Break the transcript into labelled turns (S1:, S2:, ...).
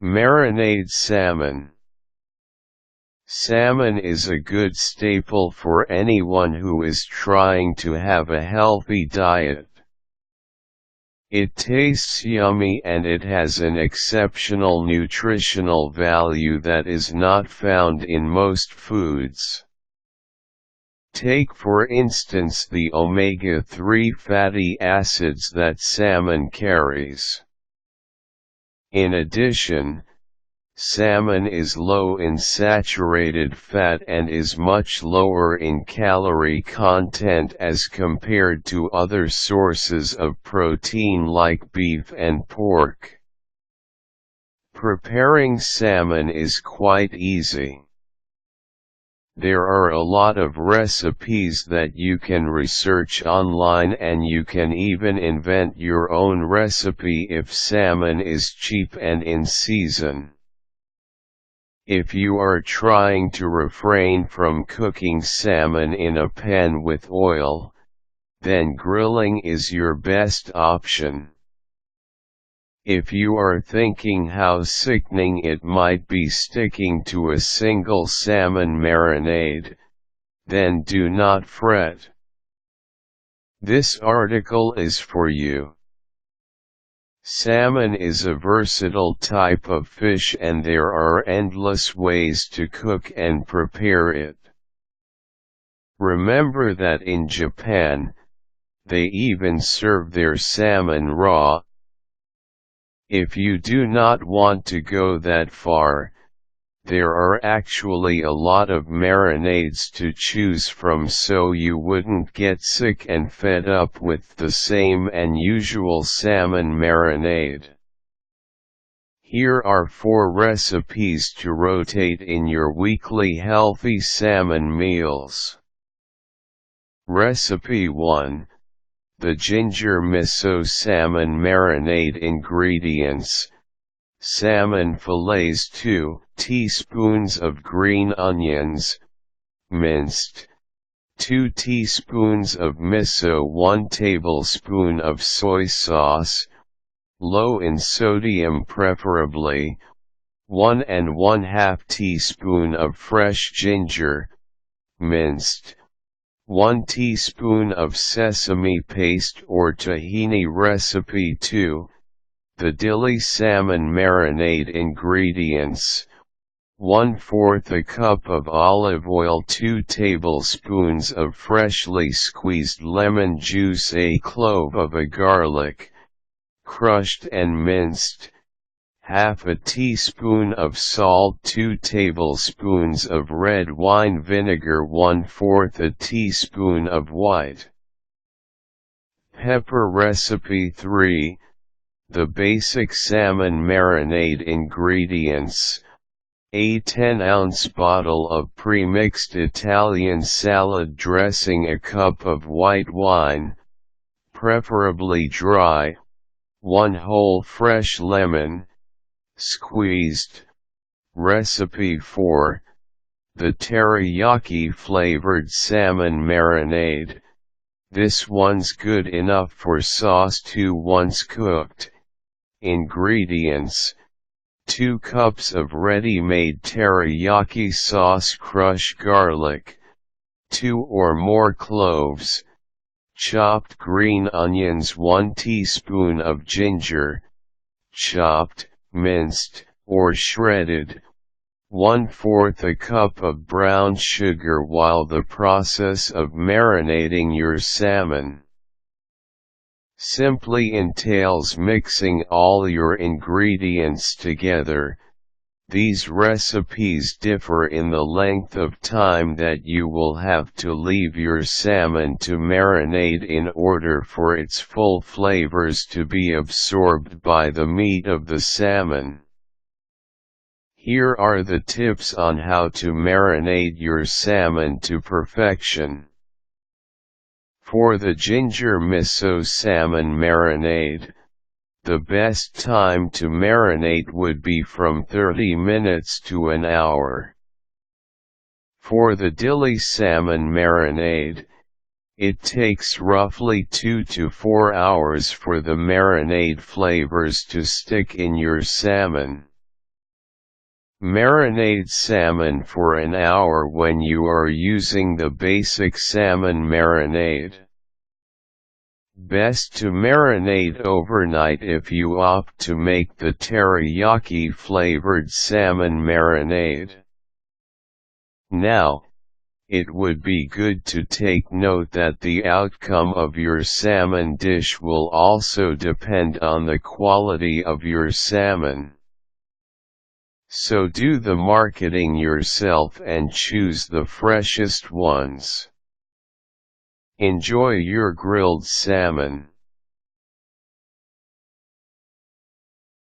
S1: Marinade salmon. Salmon is a good staple for anyone who is trying to have a healthy diet. It tastes yummy and it has an exceptional nutritional value that is not found in most foods. Take for instance the omega-3 fatty acids that salmon carries. In addition, salmon is low in saturated fat and is much lower in calorie content as compared to other sources of protein like beef and pork. Preparing salmon is quite easy. There are a lot of recipes that you can research online, and you can even invent your own recipe if salmon is cheap and in season. If you are trying to refrain from cooking salmon in a pan with oil, then grilling is your best option. If you are thinking how sickening it might be sticking to a single salmon marinade, then do not fret. This article is for you. Salmon is a versatile type of fish and there are endless ways to cook and prepare it. Remember that in Japan, they even serve their salmon raw. If you do not want to go that far, there are actually a lot of marinades to choose from, so you wouldn't get sick and fed up with the same and usual salmon marinade. Here are 4 recipes to rotate in your weekly healthy salmon meals. Recipe 1. The ginger miso salmon marinade. Ingredients: salmon fillets, 2 teaspoons of green onions, minced, 2 teaspoons of miso, 1 tablespoon of soy sauce, low in sodium preferably, 1 1/2 teaspoon of fresh ginger, minced, 1 teaspoon of sesame paste or tahini. Recipe 2. The dilly salmon marinade. Ingredients: 1/4 a cup of olive oil, 2 tablespoons of freshly squeezed lemon juice, a clove of a garlic, crushed and minced, 1/2 teaspoon of salt, 2 tablespoons of red wine vinegar, 1/4 teaspoon of white pepper. Recipe 3. The basic salmon marinade. Ingredients: a 10-ounce bottle of pre-mixed Italian salad dressing, a cup of white wine, preferably dry, 1 whole fresh lemon, squeezed. Recipe 4. The teriyaki flavored salmon marinade. This one's good enough for sauce too once cooked. Ingredients: 2 cups of ready-made teriyaki sauce, crush garlic, 2 or more cloves, chopped green onions, 1 teaspoon of ginger, chopped, minced, or shredded, 1/4 a cup of brown sugar. While the process of marinating your salmon simply entails mixing all your ingredients together, these recipes differ in the length of time that you will have to leave your salmon to marinate in order for its full flavors to be absorbed by the meat of the salmon. Here are the tips on how to marinate your salmon to perfection. For the ginger miso salmon marinade, the best time to marinate would be from 30 minutes to an hour. For the dilly salmon marinade, it takes roughly 2 to 4 hours for the marinade flavors to stick in your salmon. Marinate salmon for an hour when you are using the basic salmon marinade. Best to marinate overnight if you opt to make the teriyaki flavored salmon marinade. Now, it would be good to take note that the outcome of your salmon dish will also depend on the quality of your salmon. So do the marketing yourself and choose the freshest ones. Enjoy your grilled salmon.